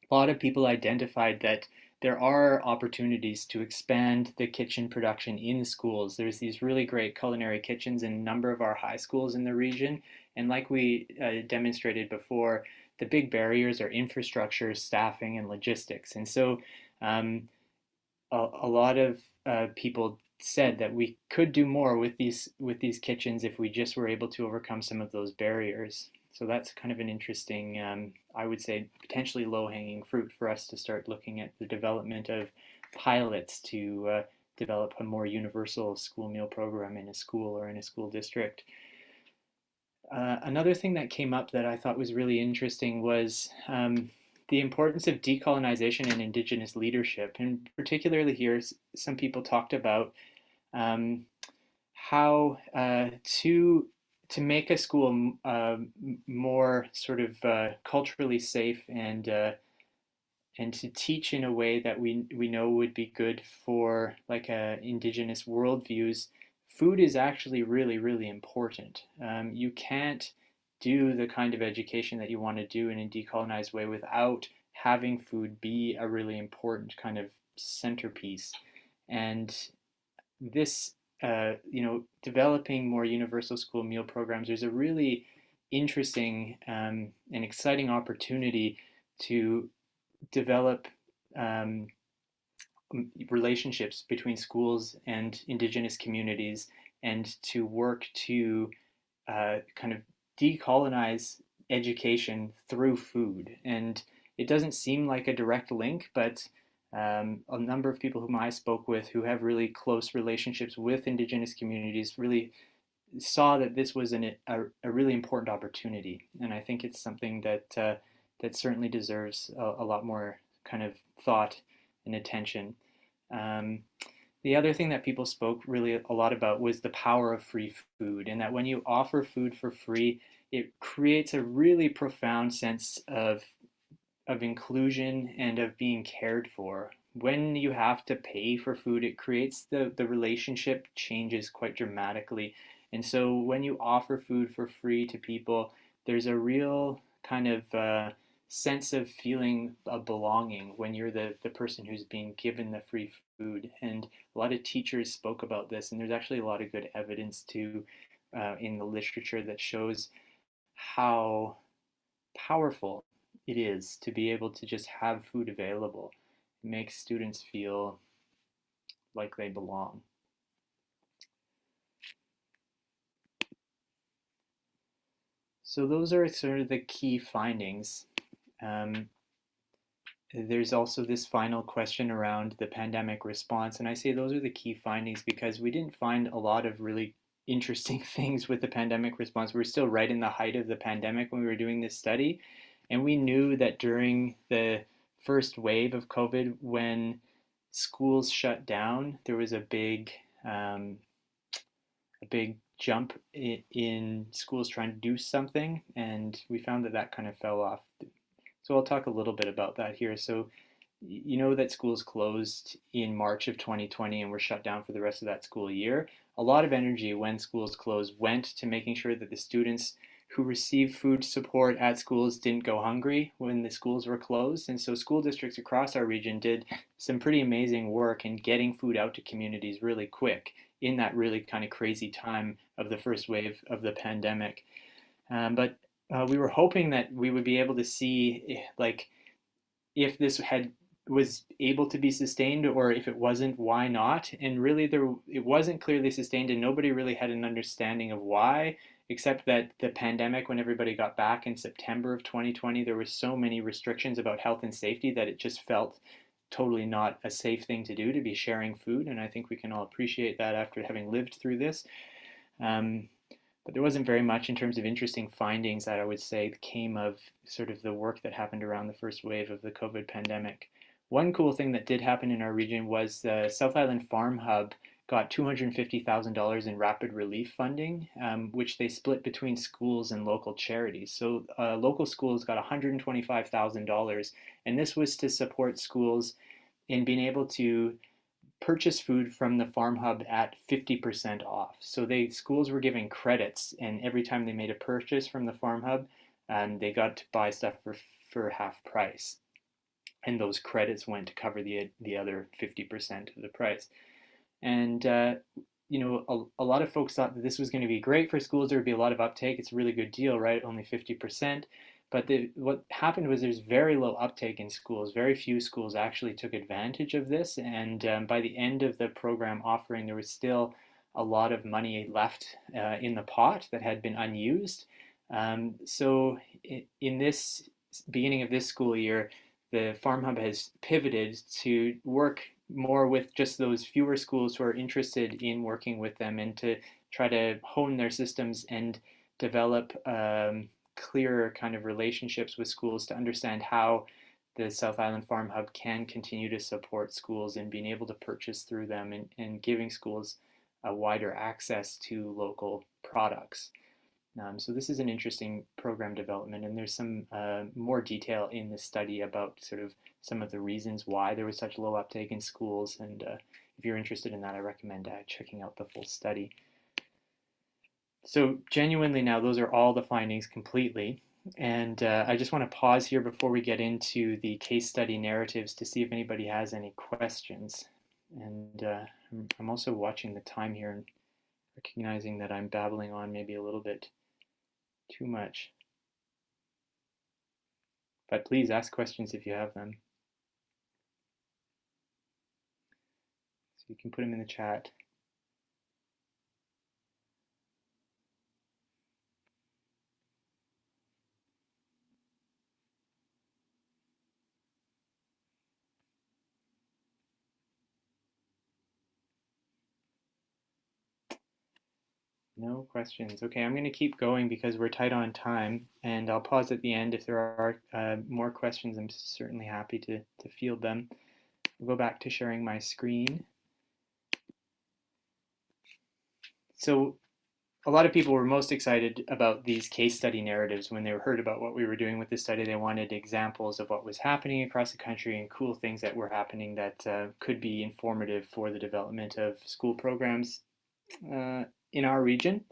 lot of people identified that there are opportunities to expand the kitchen production in schools. There's these really great culinary kitchens in a number of our high schools in the region. And like we demonstrated before, the big barriers are infrastructure, staffing, and logistics. And so um, a lot of people said that we could do more with these kitchens if we just were able to overcome some of those barriers. So that's kind of an interesting, I would say, potentially low-hanging fruit for us to start looking at the development of pilots to develop a more universal school meal program in a school or in a school district. Another thing that came up that I thought was really interesting was the importance of decolonization and Indigenous leadership. And particularly here, some people talked about um, how to make a school more sort of culturally safe and to teach in a way that we know would be good for like indigenous worldviews. Food is actually really, really important. You can't do the kind of education that you want to do in a decolonized way without having food be a really important kind of centerpiece. And this, developing more universal school meal programs, there's a really interesting and exciting opportunity to develop um, relationships between schools and indigenous communities and to work to kind of decolonize education through food. And it doesn't seem like a direct link, but a number of people whom I spoke with who have really close relationships with indigenous communities really saw that this was a really important opportunity. And I think it's something that certainly deserves a lot more kind of thought and attention. Um, the other thing that people spoke really a lot about was the power of free food, and that when you offer food for free, it creates a really profound sense of inclusion and of being cared for. When you have to pay for food, it creates the relationship changes quite dramatically. And so when you offer food for free to people, there's a real kind of sense of feeling of belonging when you're the person who's being given the free food. And a lot of teachers spoke about this, and there's actually a lot of good evidence too in the literature that shows how powerful it is to be able to just have food available. It makes students feel like they belong. So those are sort of the key findings. Um, there's also this final question around the pandemic response, and I say those are the key findings because we didn't find a lot of really interesting things with the pandemic response. We're still right in the height of the pandemic when we were doing this study, and we knew that during the first wave of COVID, when schools shut down, there was a big jump in schools trying to do something, and we found that that kind of fell off. So I'll talk a little bit about that here. So you know that schools closed in March of 2020 and were shut down for the rest of that school year. A lot of energy when schools closed went to making sure that the students who received food support at schools didn't go hungry when the schools were closed. And so school districts across our region did some pretty amazing work in getting food out to communities really quick in that really kind of crazy time of the first wave of the pandemic. But we were hoping that we would be able to see like if this had was able to be sustained, or if it wasn't, why not? And really it wasn't clearly sustained, and nobody really had an understanding of why, except that the pandemic, when everybody got back in September of 2020, there were so many restrictions about health and safety that it just felt totally not a safe thing to do to be sharing food. And I think we can all appreciate that after having lived through this. But there wasn't very much in terms of interesting findings that I would say came of sort of the work that happened around the first wave of the COVID pandemic. One cool thing that did happen in our region was the South Island Farm Hub got $250,000 in rapid relief funding, which they split between schools and local charities. So local schools got $125,000, and this was to support schools in being able to purchase food from the Farm Hub at 50% off. So schools were giving credits, and every time they made a purchase from the Farm Hub, they got to buy stuff for half price. And those credits went to cover the other 50% of the price. And a lot of folks thought that this was going to be great for schools. There would be a lot of uptake. It's a really good deal, right? Only 50%. But what happened was there's very low uptake in schools. Very few schools actually took advantage of this. And by the end of the program offering, there was still a lot of money left in the pot that had been unused. So in this beginning of this school year, the Farm Hub has pivoted to work more with just those fewer schools who are interested in working with them, and to try to hone their systems and develop clearer kind of relationships with schools to understand how the South Island Farm Hub can continue to support schools in being able to purchase through them, and giving schools a wider access to local products. So this is an interesting program development, and there's some more detail in the study about sort of some of the reasons why there was such low uptake in schools. And if you're interested in that, I recommend checking out the full study. So genuinely now, those are all the findings completely. And I just want to pause here before we get into the case study narratives to see if anybody has any questions. And I'm also watching the time here and recognizing that I'm babbling on maybe a little bit too much. But please ask questions if you have them. So you can put them in the chat. No questions. Okay, I'm going to keep going because we're tight on time, and I'll pause at the end if there are more questions. I'm certainly happy to field them. I'll go back to sharing my screen. So a lot of people were most excited about these case study narratives when they heard about what we were doing with this study. They wanted examples of what was happening across the country and cool things that were happening that could be informative for the development of school programs in our region.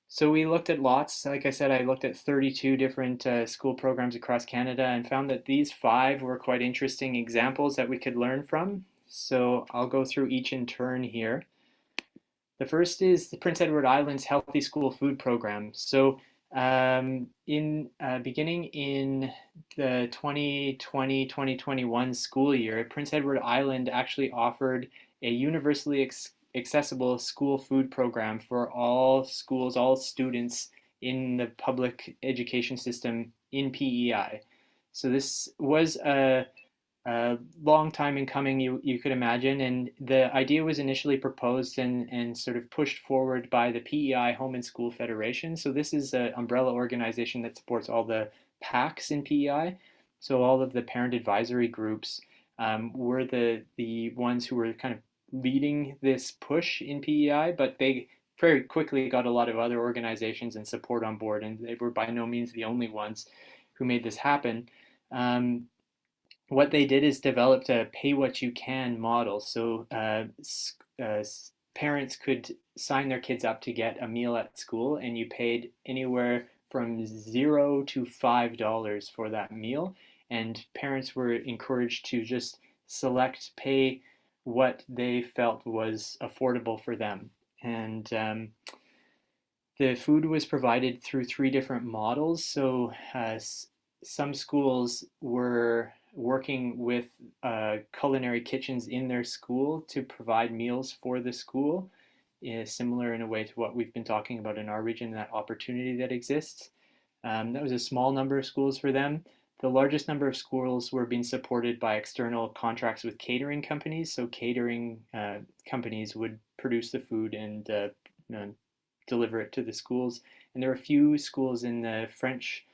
So we looked at lots. Like I said, I looked at 32 different school programs across Canada and found that these 5 were quite interesting examples that we could learn from. So I'll go through each in turn here. The first is the Prince Edward Island's Healthy School Food Program. So beginning in the 2020-2021 school year, Prince Edward Island actually offered a universally accessible school food program for all schools, all students in the public education system in PEI. So this was a long time in coming, you could imagine, and the idea was initially proposed and sort of pushed forward by the PEI Home and School Federation. So this is an umbrella organization that supports all the PACs in PEI. So all of the parent advisory groups were the ones who were kind of leading this push in PEI, but they very quickly got a lot of other organizations and support on board, and they were by no means the only ones who made this happen. What they did is developed a pay what you can model. So parents could sign their kids up to get a meal at school, and you paid anywhere from $0 to $5 for that meal. And parents were encouraged to just pay what they felt was affordable for them. And the food was provided through 3 different models. So some schools were working with culinary kitchens in their school to provide meals for the school, similar in a way to what we've been talking about in our region, that opportunity that exists. That was a small number of schools for them. The largest number of schools were being supported by external contracts with catering companies. So catering companies would produce the food and deliver it to the schools. And there were a few schools in the French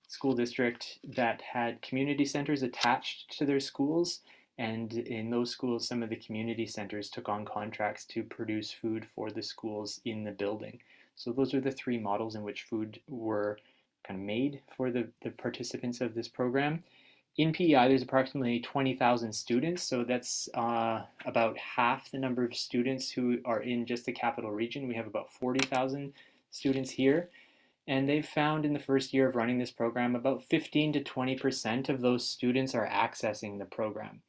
school district that had community centers attached to their schools. And in those schools, some of the community centers took on contracts to produce food for the schools in the building. So those are the 3 models in which food were kind of made for the participants of this program. In PEI, there's approximately 20,000 students, so that's about half the number of students who are in just the capital region. We have about 40,000 students here. And they've found in the first year of running this program, about 15 to 20% of those students are accessing the program.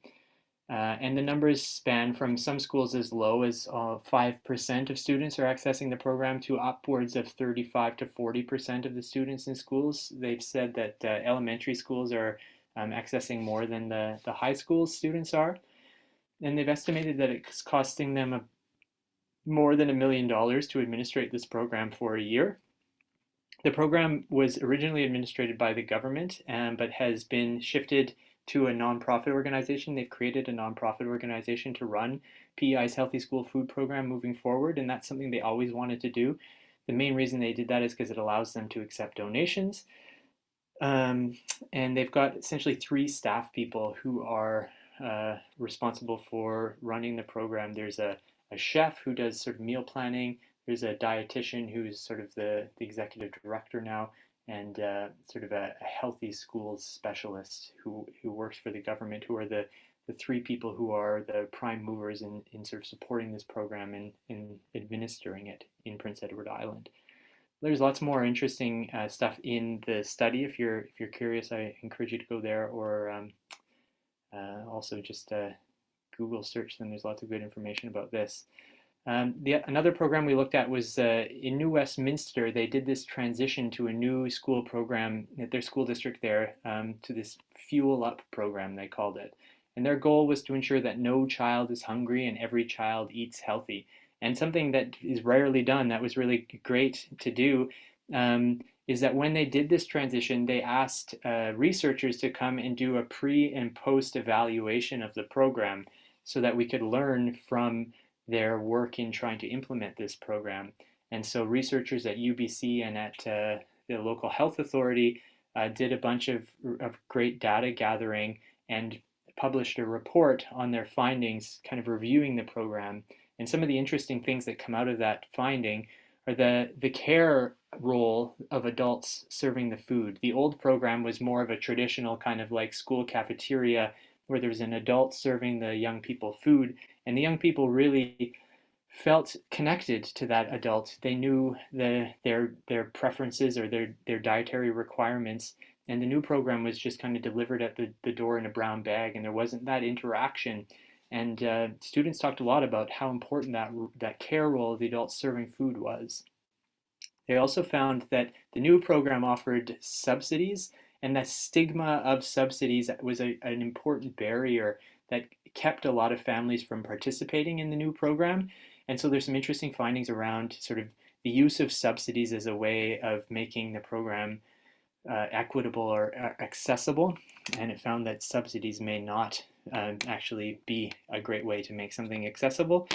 And the numbers span from some schools as low as 5% of students are accessing the program to upwards of 35 to 40% of the students in schools. They've said that elementary schools are accessing more than the high school students are. And they've estimated that it's costing them more than $1 million to administrate this program for a year. The program was originally administered by the government, but has been shifted to a nonprofit organization. They've created a nonprofit organization to run PEI's Healthy School Food Program moving forward, and that's something they always wanted to do. The main reason they did that is because it allows them to accept donations. And they've got essentially 3 staff people who are responsible for running the program. There's a chef who does sort of meal planning. There's a dietitian who's sort of the executive director now, and sort of a healthy schools specialist who works for the government, who are the three people who are the prime movers in sort of supporting this program and in administering it in Prince Edward Island. There's lots more interesting stuff in the study. If you're curious, I encourage you to go there, or also just Google search them. There's lots of good information about this. Another program we looked at was in New Westminster. They did this transition to a new school program at their school district there, to this Fuel Up program, they called it. And their goal was to ensure that no child is hungry and every child eats healthy. And something that is rarely done, that was really great to do, is that when they did this transition, they asked researchers to come and do a pre and post evaluation of the program so that we could learn from their work in trying to implement this program. And so researchers at UBC and at the local health authority did a bunch of great data gathering and published a report on their findings, kind of reviewing the program. And some of the interesting things that come out of that finding are the care role of adults serving the food. The old program was more of a traditional kind of like school cafeteria where there was an adult serving the young people food, and the young people really felt connected to that adult. They knew their preferences or their dietary requirements, and the new program was just kind of delivered at the door in a brown bag, and there wasn't that interaction. And students talked a lot about how important that care role of the adults serving food was. They also found that the new program offered subsidies, and the stigma of subsidies was an important barrier that kept a lot of families from participating in the new program. And so there's some interesting findings around sort of the use of subsidies as a way of making the program equitable or accessible. And it found that subsidies may not actually be a great way to make something accessible.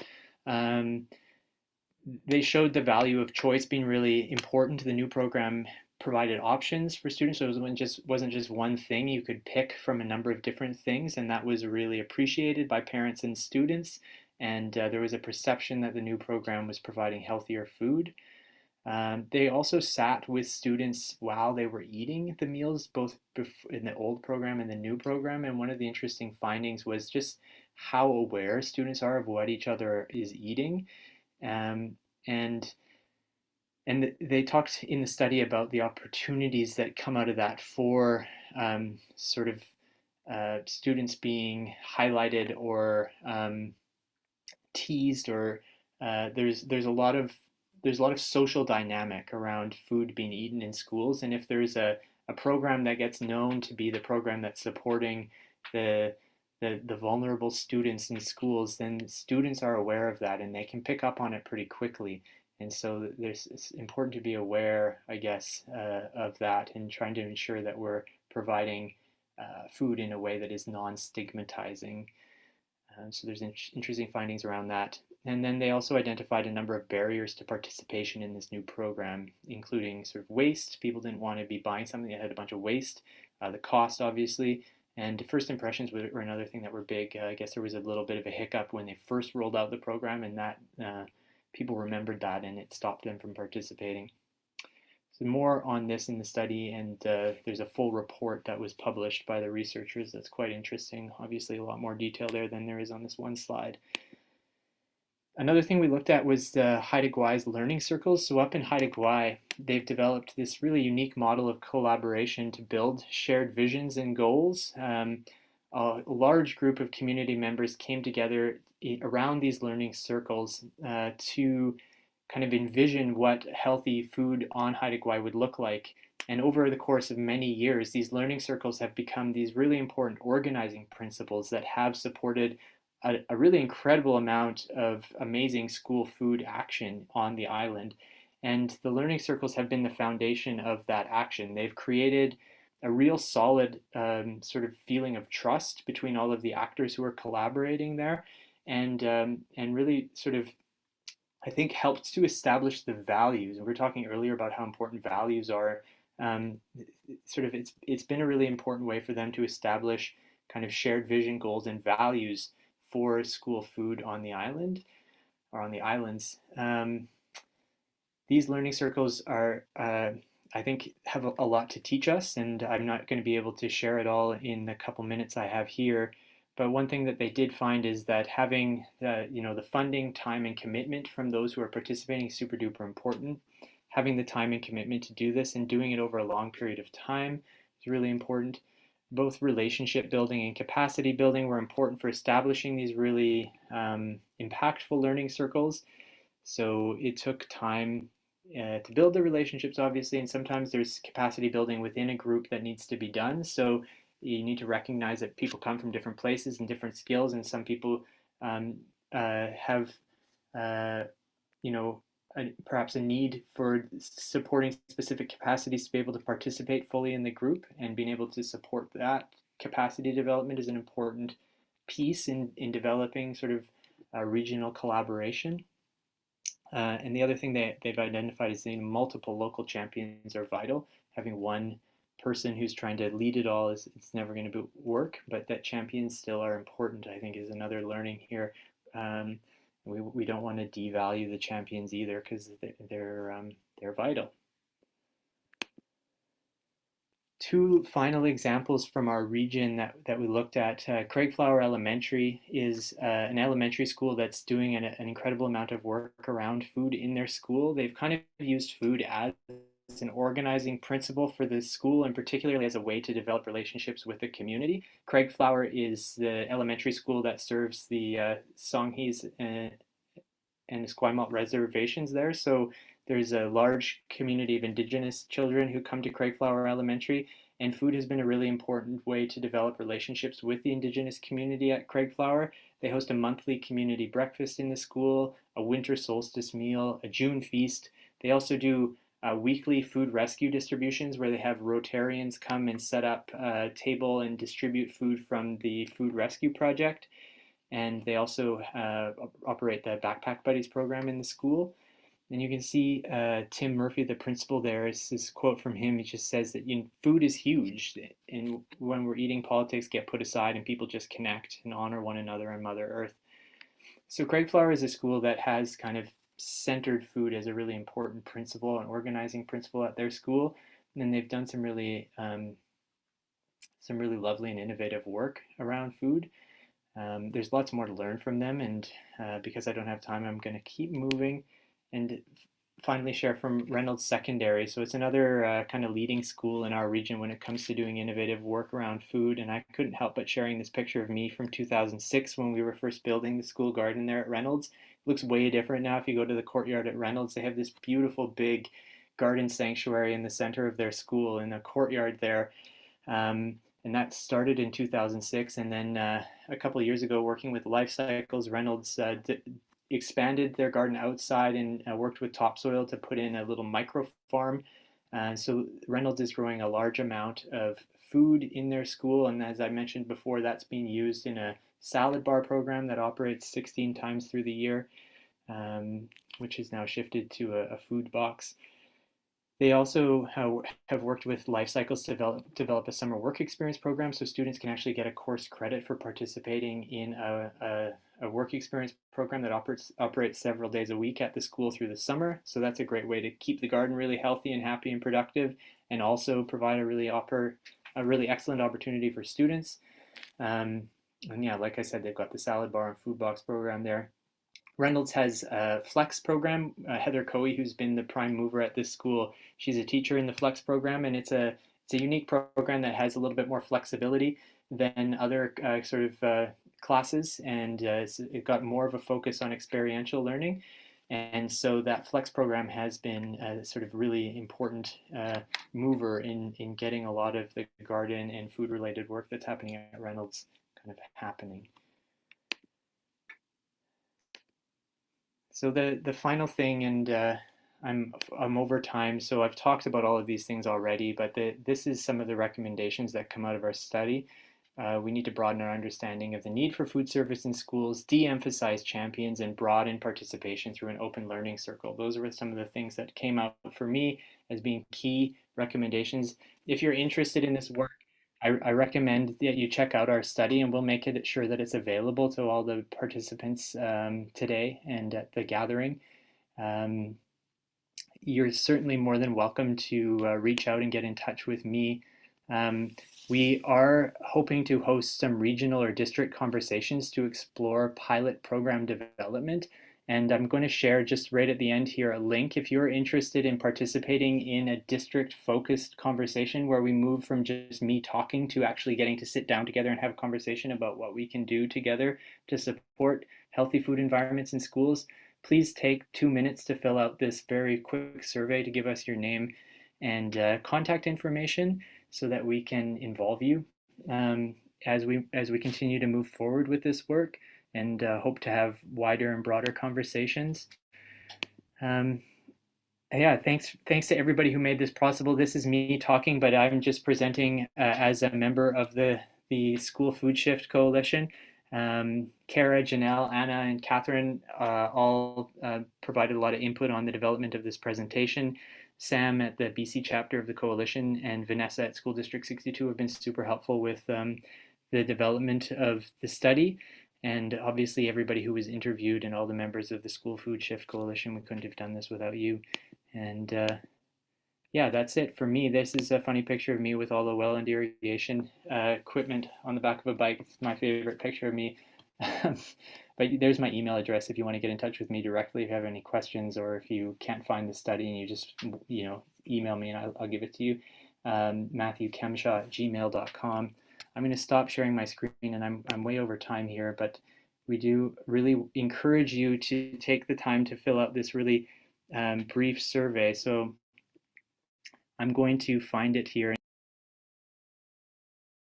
They showed the value of choice being really important. The new program provided options for students, so it wasn't just one thing. You could pick from a number of different things, and that was really appreciated by parents and students. And there was a perception that the new program was providing healthier food. They also sat with students while they were eating the meals, both in the old program and the new program. And one of the interesting findings was just how aware students are of what each other is eating. Um, and they talked in the study about the opportunities that come out of that for sort of students being highlighted or teased, or there's a lot of social dynamic around food being eaten in schools, and if there's a program that gets known to be the program that's supporting the the vulnerable students in schools, then students are aware of that and they can pick up on it pretty quickly. And so it's important to be aware, I guess, of that and trying to ensure that we're providing food in a way that is non-stigmatizing. So there's interesting findings around that. And then they also identified a number of barriers to participation in this new program, including sort of waste. People didn't want to be buying something that had a bunch of waste. The cost, obviously, and first impressions were another thing that were big. I guess there was a little bit of a hiccup when they first rolled out the program, and that people remembered that, and it stopped them from participating. So more on this in the study, and there's a full report that was published by the researchers that's quite interesting. Obviously, a lot more detail there than there is on this one slide. Another thing we looked at was the Haida Gwaii learning circles. So up in Haida Gwaii, they've developed this really unique model of collaboration to build shared visions and goals. A large group of community members came together around these learning circles to kind of envision what healthy food on Haida Gwaii would look like. And over the course of many years, these learning circles have become these really important organizing principles that have supported a really incredible amount of amazing school food action on the island. And the learning circles have been the foundation of that action. They've created a real solid sort of feeling of trust between all of the actors who are collaborating there, and really sort of, I think, helped to establish the values. And we were talking earlier about how important values are. Um, Sort of, it's been a really important way for them to establish kind of shared vision, goals, and values for school food on the island or on the islands. These learning circles are I think have a lot to teach us, and I'm not going to be able to share it all in the couple minutes I have here. But one thing that they did find is that having the funding, time, and commitment from those who are participating is super duper important. Having the time and commitment to do this and doing it over a long period of time is really important. Both relationship building and capacity building were important for establishing these really impactful learning circles. So it took time to build the relationships, obviously, and sometimes there's capacity building within a group that needs to be done. So you need to recognize that people come from different places and different skills, and some people have, uh, you know, perhaps a need for supporting specific capacities to be able to participate fully in the group, and being able to support that capacity development is an important piece in developing sort of regional collaboration. And the other thing they've identified is multiple local champions are vital. Having one person who's trying to lead it all is it's never going to work, but that champions still are important, I think, is another learning here. We don't want to devalue the champions either because they're vital. Two final examples from our region that we looked at. Craigflower Elementary is an elementary school that's doing an incredible amount of work around food in their school. They've kind of used food as an organizing principle for the school, and particularly as a way to develop relationships with the community. Craigflower is the elementary school that serves the Songhees and Esquimalt reservations there. So there's a large community of Indigenous children who come to Craigflower Elementary, and food has been a really important way to develop relationships with the Indigenous community at Craigflower. They host a monthly community breakfast in the school, a winter solstice meal, a June feast. They also do weekly food rescue distributions where they have Rotarians come and set up a table and distribute food from the food rescue project. And they also operate the Backpack Buddies program in the school. And you can see Tim Murphy, the principal there, is this quote from him. He just says that food is huge, and when we're eating, politics get put aside and people just connect and honor one another and Mother Earth. So Craigflower is a school that has kind of centered food as a really important principle and organizing principle at their school. And they've done some really lovely and innovative work around food. There's lots more to learn from them, and because I don't have time, I'm going to keep moving and finally share from Reynolds Secondary. So it's another kind of leading school in our region when it comes to doing innovative work around food, and I couldn't help but sharing this picture of me from 2006 when we were first building the school garden there at Reynolds. It looks way different now. If you go to the courtyard at Reynolds, they have this beautiful big garden sanctuary in the center of their school in the courtyard there. And that started in 2006. And then a couple of years ago, working with Life Cycles, Reynolds expanded their garden outside and worked with topsoil to put in a little micro farm. So Reynolds is growing a large amount of food in their school. And as I mentioned before, that's being used in a salad bar program that operates 16 times through the year, which is now shifted to a food box. They also have worked with Life Cycles to develop a summer work experience program so students can actually get a course credit for participating in a work experience program that operates several days a week at the school through the summer. So that's a great way to keep the garden really healthy and happy and productive, and also provide a really excellent opportunity for students. And yeah, like I said, they've got the salad bar and food box program there. Reynolds has a Flex program. Heather Coey, who's been the prime mover at this school, she's a teacher in the Flex program, and it's a unique program that has a little bit more flexibility than other classes, and it got more of a focus on experiential learning. And so that Flex program has been a sort of really important mover in getting a lot of the garden and food related work that's happening at Reynolds kind of happening. So the final thing, and I'm over time, so I've talked about all of these things already, but this is some of the recommendations that come out of our study. We need to broaden our understanding of the need for food service in schools, de-emphasize champions, and broaden participation through an open learning circle. Those were some of the things that came out for me as being key recommendations. If you're interested in this work, I recommend that you check out our study, and we'll make it sure that it's available to all the participants today and at the gathering. Um, you're certainly more than welcome to reach out and get in touch with me. Um, we are hoping to host some regional or district conversations to explore pilot program development. And I'm going to share just right at the end here a link if you're interested in participating in a district focused conversation where we move from just me talking to actually getting to sit down together and have a conversation about what we can do together to support healthy food environments in schools. Please take 2 minutes to fill out this very quick survey to give us your name and contact information so that we can involve you um, as we continue to move forward with this work and hope to have wider and broader conversations. Um, yeah, thanks to everybody who made this possible. This is me talking, but I'm just presenting as a member of the School Food Shift Coalition. Kara, Janelle, Anna, and Catherine all provided a lot of input on the development of this presentation. Sam at the BC chapter of the coalition and Vanessa at School District 62 have been super helpful with the development of the study. And obviously everybody who was interviewed and all the members of the School Food Shift Coalition, we couldn't have done this without you. And yeah, that's it for me. This is a funny picture of me with all the well and irrigation equipment on the back of a bike. It's my favorite picture of me. But there's my email address if you want to get in touch with me directly if you have any questions, or if you can't find the study and you just email me and I'll give it to you. Matthew Kemshaw at gmail.com. I'm going to stop sharing my screen, and I'm way over time here, but we do really encourage you to take the time to fill out this really brief survey. So I'm going to find it here.